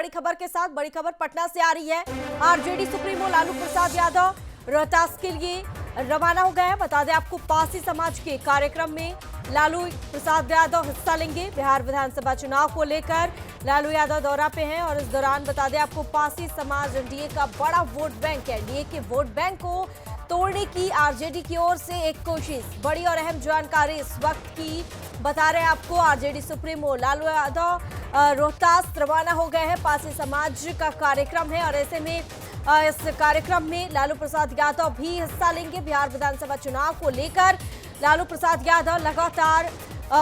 बड़ी खबर के साथ। बड़ी खबर पटना से आ रही है। आरजेडी सुप्रीमो लालू प्रसाद यादव रोहतास के लिए रवाना हो गए हैं। बता दें आपको, पासी समाज के कार्यक्रम में लालू प्रसाद यादव हिस्सा लेंगे। बिहार विधानसभा चुनाव को लेकर लालू यादव दौरा पे हैं और इस दौरान बता दें आपको, पासी समाज एनडीए का बड़ा वोट बैंक है। एनडीए के वोट बैंक को तोड़ने की आरजेडी की ओर से एक कोशिश। बड़ी और अहम जानकारी इस वक्त की बता रहे हैं आपको। आरजेडी सुप्रीमो लालू यादव रोहतास रवाना हो गए हैं। पासी समाज का कार्यक्रम है और ऐसे में इस कार्यक्रम में लालू प्रसाद यादव भी हिस्सा लेंगे। बिहार विधानसभा चुनाव को लेकर लालू प्रसाद यादव लगातार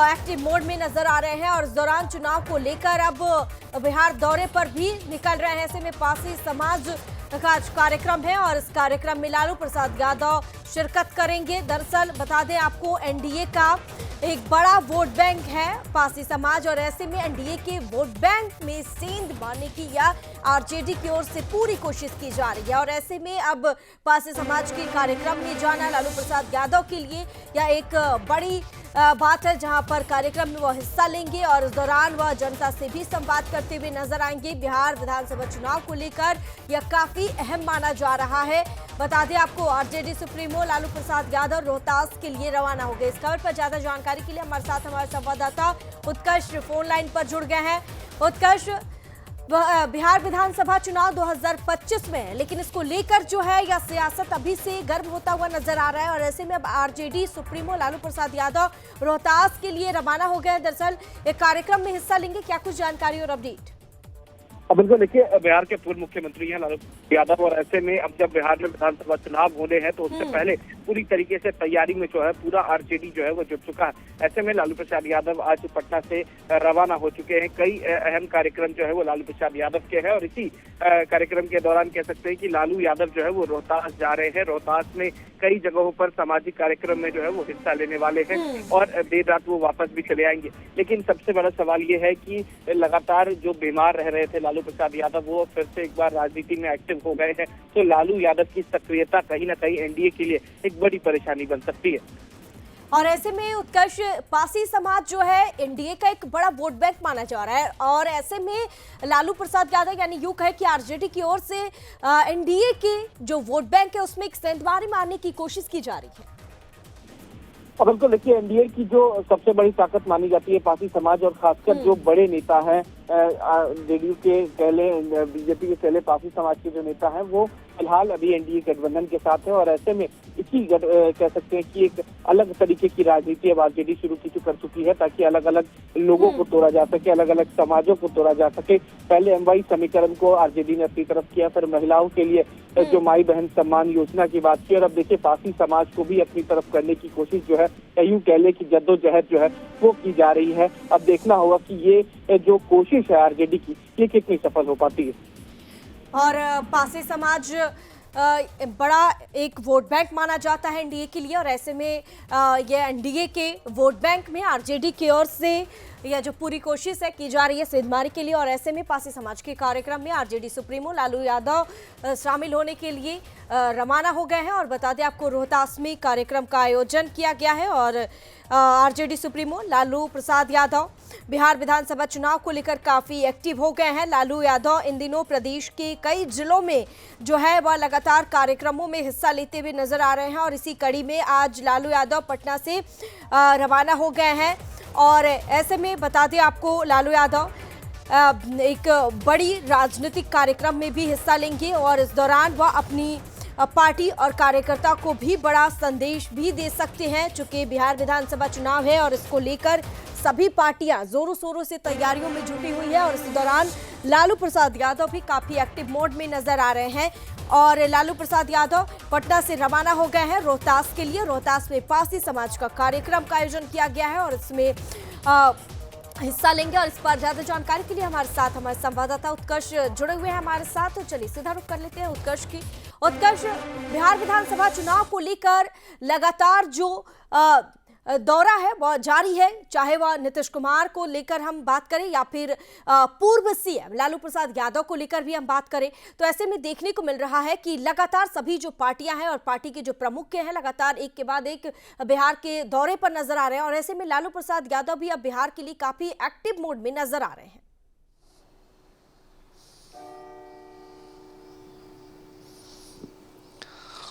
एक्टिव मोड में नजर आ रहे हैं और इस दौरान चुनाव को लेकर अब बिहार दौरे पर भी निकल रहे हैं। ऐसे में पासी समाज का कार्यक्रम है और इस कार्यक्रम में लालू प्रसाद यादव शिरकत करेंगे। दरअसल बता दें आपको, एनडीए का एक बड़ा वोट बैंक है पासी समाज और ऐसे में एनडीए के वोट बैंक में सेंध मारने की या आरजेडी की ओर से पूरी कोशिश की जा रही है। और ऐसे में अब पासी समाज के कार्यक्रम में जाना लालू प्रसाद यादव के लिए यह एक बड़ी बात है, जहां पर कार्यक्रम में वह हिस्सा लेंगे और इस दौरान वह जनता से भी संवाद करते हुए नजर आएंगे। बिहार विधानसभा चुनाव को लेकर यह काफी अहम माना जा रहा है। बता दें आपको, आरजेडी सुप्रीमो लालू प्रसाद यादव रोहतास के लिए रवाना हो गए। इस खबर पर ज्यादा जानकारी के लिए हमारे साथ हमारे संवाददाता उत्कर्ष फोन लाइन पर जुड़ गए हैं। उत्कर्ष, बिहार विधानसभा चुनाव 2025 में है, लेकिन इसको लेकर जो है यह सियासत अभी से गर्म होता हुआ नजर आ रहा है और ऐसे में अब आरजेडी सुप्रीमो लालू प्रसाद यादव रोहतास के लिए रवाना हो गए। दरअसल एक कार्यक्रम में हिस्सा लेंगे, क्या कुछ जानकारी और अपडेट? बिल्कुल, देखिए, बिहार के पूर्व मुख्यमंत्री हैं लालू यादव और ऐसे में अब जब बिहार में विधानसभा चुनाव होने हैं तो उससे पहले पूरी तरीके से तैयारी में जो है पूरा आरजेडी जो है वो जुट चुका है। ऐसे में लालू प्रसाद यादव आज पटना से रवाना हो चुके हैं। कई अहम कार्यक्रम जो है वो लालू प्रसाद यादव के हैं और इसी कार्यक्रम के दौरान कह सकते हैं कि लालू यादव जो है वो रोहतास जा रहे हैं। रोहतास में कई जगहों पर सामाजिक कार्यक्रम में जो है वो हिस्सा लेने वाले हैं और देर रात वो वापस भी चले आएंगे। लेकिन सबसे बड़ा सवाल ये है कि लगातार जो बीमार रह रहे थे लालू प्रसाद यादव, वो फिर से एक बार राजनीति में एक्टिव हो गए हैं। तो लालू यादव की सक्रियता कहीं ना कहीं एनडीए के लिए एक बड़ी परेशानी बन सकती है। और ऐसे में उत्कर्ष, पासी समाज जो है एनडीए का एक बड़ा वोट बैंक माना जा रहा है और ऐसे में लालू प्रसाद यादव यानी यूं कहे कि आरजेडी की ओर से एनडीए के जो वोट बैंक है उसमें एक सेंधमारी मारने की कोशिश की जा रही है। बिल्कुल, देखिए, एनडीए की जो सबसे बड़ी ताकत मानी जाती है पासी समाज और खासकर जो बड़े नेता हैं जेडीयू के कह लें, बीजेपी के कह लें, पासी समाज के जो नेता हैं वो फिलहाल अभी एनडीए गठबंधन के साथ है और ऐसे में इसी कह सकते हैं कि एक अलग तरीके की राजनीति अब आरजेडी शुरू कर चुकी है ताकि अलग अलग लोगों को तोड़ा जा सके, अलग अलग समाजों को तोड़ा जा सके। पहले एमवाई समीकरण को आरजेडी ने अपनी तरफ किया, फिर महिलाओं के लिए जो माई बहन सम्मान योजना की बात की और अब देखिए पासी समाज को भी अपनी तरफ करने की कोशिश जो है, यूं कह ले कि जद्दोजहद जो है वो की जा रही है। अब देखना होगा कि ये जो कोशिश है आरजेडी की, ये कितनी सफल हो पाती है। और पासी समाज बड़ा एक वोट बैंक माना जाता है एनडीए के लिए और ऐसे में ये एनडीए के वोट बैंक में आरजेडी की ओर से यह जो पूरी कोशिश है की जा रही है सेंधमारी के लिए और ऐसे में पासी समाज के कार्यक्रम में आरजेडी सुप्रीमो लालू यादव शामिल होने के लिए रवाना हो गए हैं। और बता दें आपको, रोहतास में कार्यक्रम का आयोजन किया गया है और आरजेडी सुप्रीमो लालू प्रसाद यादव बिहार विधानसभा चुनाव को लेकर काफी एक्टिव हो गए हैं। लालू यादव इन दिनों प्रदेश के कई जिलों में जो है वह लगातार कार्यक्रमों में हिस्सा लेते हुए नजर आ रहे हैं और इसी कड़ी में आज लालू यादव पटना से रवाना हो गए हैं। और ऐसे में बता दें आपको, लालू यादव एक बड़ी राजनीतिक कार्यक्रम में भी हिस्सा लेंगे और इस दौरान वह अपनी पार्टी और कार्यकर्ता को भी बड़ा संदेश भी दे सकते हैं। चूंकि बिहार विधानसभा चुनाव है और इसको लेकर सभी पार्टियां जोरों शोरों से तैयारियों में जुटी हुई है और इस दौरान लालू प्रसाद यादव भी काफी एक्टिव मोड में नजर आ रहे हैं। और लालू प्रसाद यादव पटना से रवाना हो गए हैं रोहतास के लिए। रोहतास में पासी समाज का कार्यक्रम का आयोजन किया गया है और इसमें हिस्सा लेंगे और इस पर ज्यादा जानकारी के लिए हमारे साथ हमारे संवाददाता उत्कर्ष जुड़े हुए हैं हमारे साथ। तो चलिए सीधा रुख कर लेते हैं उत्कर्ष की। उत्कर्ष, बिहार विधानसभा चुनाव को लेकर लगातार जो दौरा है वह जारी है, चाहे वह नीतीश कुमार को लेकर हम बात करें या फिर पूर्व सीएम लालू प्रसाद यादव को लेकर भी हम बात करें। तो ऐसे में देखने को मिल रहा है कि लगातार सभी जो पार्टियां हैं और पार्टी के जो प्रमुख हैं लगातार एक के बाद एक बिहार के दौरे पर नजर आ रहे हैं और ऐसे में लालू प्रसाद यादव भी अब बिहार के लिए काफी एक्टिव मोड में नजर आ रहे हैं।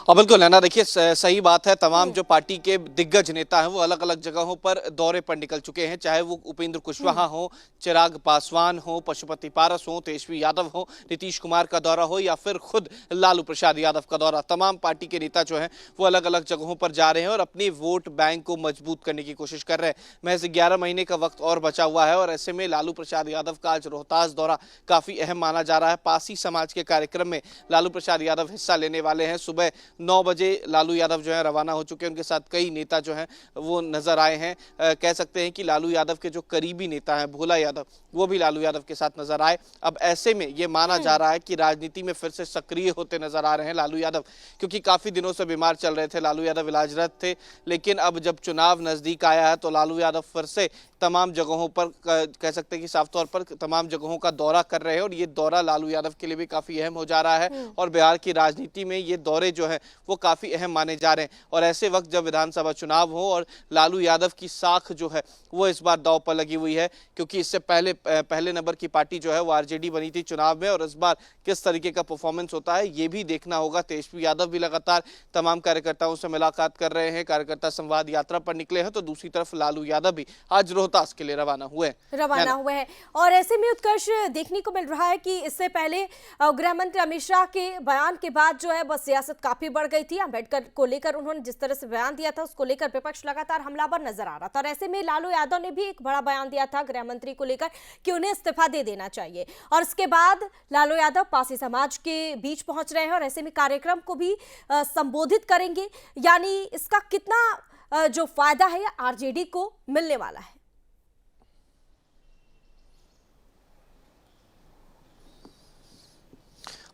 और बिल्कुल नैना, देखिए सही बात है। तमाम जो पार्टी के दिग्गज नेता हैं वो अलग अलग जगहों पर दौरे पर निकल चुके हैं, चाहे वो उपेंद्र कुशवाहा हो, चिराग पासवान हो, पशुपति पारस हो, तेजस्वी यादव हो, नीतीश कुमार का दौरा हो या फिर खुद लालू प्रसाद यादव का दौरा। तमाम पार्टी के नेता जो हैं वो अलग अलग जगहों पर जा रहे हैं और अपनी वोट बैंक को मजबूत करने की कोशिश कर रहे हैं। महज 11 महीने का वक्त और बचा हुआ है और ऐसे में लालू प्रसाद यादव का आज रोहतास दौरा काफी अहम माना जा रहा है। पासी समाज के कार्यक्रम में लालू प्रसाद यादव हिस्सा लेने वाले हैं। सुबह 9 बजे लालू यादव जो है रवाना हो चुके हैं। उनके साथ कई नेता जो हैं वो नजर आए हैं। कह सकते हैं कि लालू यादव के जो करीबी नेता हैं भोला यादव, वो भी लालू यादव के साथ नजर आए। अब ऐसे में ये माना जा रहा है कि राजनीति में फिर से सक्रिय होते नजर आ रहे हैं लालू यादव, क्योंकि काफी दिनों से बीमार चल रहे थे। लालू यादव इलाजरत थे, लेकिन अब जब चुनाव नजदीक आया है तो लालू यादव फिर से तमाम जगहों पर, कह सकते हैं कि साफ तौर पर तमाम जगहों का दौरा कर रहे हैं और ये दौरा लालू यादव के लिए भी काफी अहम हो जा रहा है और बिहार की राजनीति में ये दौरे जो है वो काफी अहम माने जा रहे हैं। और ऐसे वक्त जब विधानसभा चुनाव हो और लालू यादव की साख जो है वो इस बार दांव पर लगी हुई है, क्योंकि इससे पहले नंबर की पार्टी जो है वो आरजेडी बनी थी चुनाव में, और इस बार किस तरीके का परफॉर्मेंस होता है ये भी देखना होगा। तेजस्वी यादव भी लगातार तमाम कार्यकर्ताओं से मुलाकात कर रहे हैं, कार्यकर्ता संवाद यात्रा पर निकले हैं, तो दूसरी तरफ लालू यादव भी आज रोहतास के लिए रवाना हुए हैं। और ऐसे में उत्कर्ष देखने को मिल रहा है कि इससे पहले गृह मंत्री अमित शाह के बयान के बाद जो है बस सियासत काफी बढ़ गई थी। अम्बेडकर को लेकर उन्होंने जिस तरह से बयान दिया था उसको लेकर विपक्ष लगातार हमलावर नजर आ रहा था और ऐसे में लालू यादव ने भी एक बड़ा बयान दिया था गृह मंत्री को लेकर कि उन्हें इस्तीफा दे देना चाहिए। और इसके बाद लालू यादव पासी समाज के बीच पहुंच रहे हैं और ऐसे में कार्यक्रम को भी संबोधित करेंगे। यानी इसका कितना जो फायदा है ये आरजेडी को मिलने वाला है।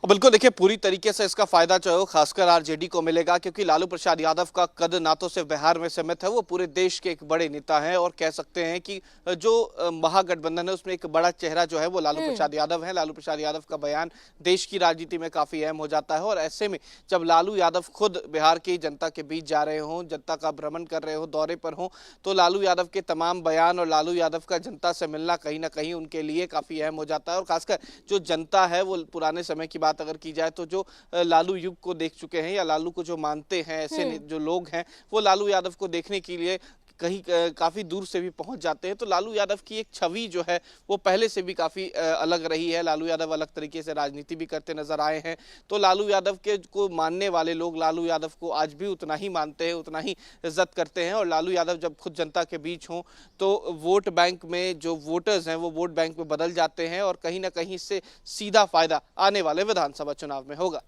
और बिल्कुल देखिए, पूरी तरीके से इसका फायदा जो है वो खासकर आरजेडी को मिलेगा, क्योंकि लालू प्रसाद यादव का कद ना तो सिर्फ बिहार में सीमित है, वो पूरे देश के एक बड़े नेता हैं और कह सकते हैं कि जो महागठबंधन है उसमें एक बड़ा चेहरा जो है वो लालू प्रसाद यादव है। लालू प्रसाद यादव का बयान देश की राजनीति में काफी अहम हो जाता है और ऐसे में जब लालू यादव खुद बिहार की जनता के बीच जा रहे हों, जनता का भ्रमण कर रहे हो, दौरे पर हों, तो लालू यादव के तमाम बयान और लालू यादव का जनता से मिलना कहीं ना कहीं उनके लिए काफी अहम हो जाता है। और खासकर जो जनता है वो पुराने समय की बात अगर की जाए तो जो लालू युग को देख चुके हैं या लालू को जो मानते हैं, ऐसे जो लोग हैं वो लालू यादव को देखने के लिए कहीं काफी दूर से भी पहुंच जाते हैं। तो लालू यादव की एक छवि जो है वो पहले से भी काफी अलग रही है। लालू यादव अलग तरीके से राजनीति भी करते नजर आए हैं, तो लालू यादव के को मानने वाले लोग लालू यादव को आज भी उतना ही मानते हैं, उतना ही इज्जत करते हैं। और लालू यादव जब खुद जनता के बीच हों तो वोट बैंक में जो वोटर्स हैं वो वोट बैंक में बदल जाते हैं और कहीं ना कहीं इससे सीधा फायदा आने वाले विधानसभा चुनाव में होगा।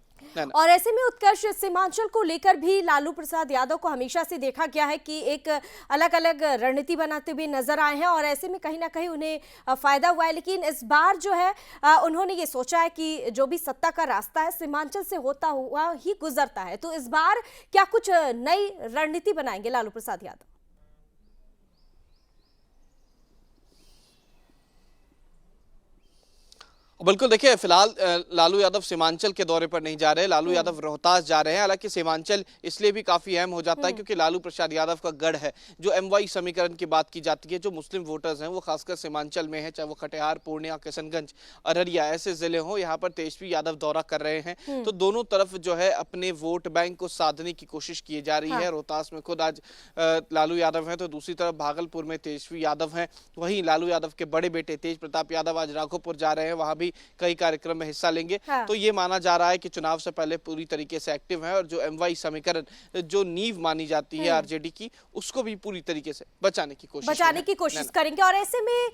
और ऐसे में उत्कर्ष, सीमांचल को लेकर भी लालू प्रसाद यादव को हमेशा से देखा गया है कि एक अलग अलग रणनीति बनाते हुए नजर आए हैं और ऐसे में कहीं ना कहीं उन्हें फायदा हुआ है। लेकिन इस बार जो है उन्होंने ये सोचा है कि जो भी सत्ता का रास्ता है सीमांचल से होता हुआ ही गुजरता है। तो इस बार क्या कुछ नई रणनीति बनाएंगे लालू प्रसाद यादव? बिल्कुल देखिए, फिलहाल लालू यादव सीमांचल के दौरे पर नहीं जा रहे, लालू यादव रोहतास जा रहे हैं। हालांकि सीमांचल इसलिए भी काफी अहम हो जाता है क्योंकि लालू प्रसाद यादव का गढ़ है। जो एमवाई समीकरण की बात की जाती है, जो मुस्लिम वोटर्स हैं वो खासकर सीमांचल में है, चाहे वो कटिहार, पूर्णिया, किशनगंज, अररिया ऐसे जिले हों, यहाँ पर तेजस्वी यादव दौरा कर रहे हैं। तो दोनों तरफ जो है अपने वोट बैंक को साधने की कोशिश की जा रही है। रोहतास में खुद आज लालू यादव है, तो दूसरी तरफ भागलपुर में तेजस्वी यादव है। वहीं लालू यादव के बड़े बेटे तेज प्रताप यादव आज राघोपुर जा रहे हैं, वहां भी कई कार्यक्रम में हिस्सा लेंगे। तो ये माना जा रहा है कि चुनाव से पहले पूरी तरीके से एक्टिव है और जो एमवाई समीकरण, जो नींव मानी जाती है आरजेडी की, उसको भी पूरी तरीके से बचाने की कोशिश करेंगे। और ऐसे में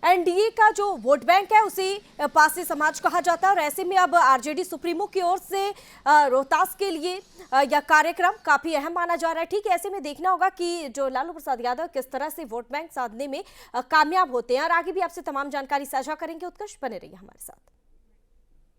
एनडीए का जो वोट बैंक है उसे पासी समाज कहा जाता है और ऐसे में अब आरजेडी सुप्रीमो की ओर से रोहतास के लिए यह कार्यक्रम काफी अहम माना जा रहा है। ठीक है, ऐसे में देखना होगा कि जो लालू प्रसाद यादव किस तरह से वोट बैंक साधने में कामयाब होते हैं और आगे भी आपसे तमाम जानकारी साझा करेंगे। उत्कर्ष, बने रहिए हमारे साथ।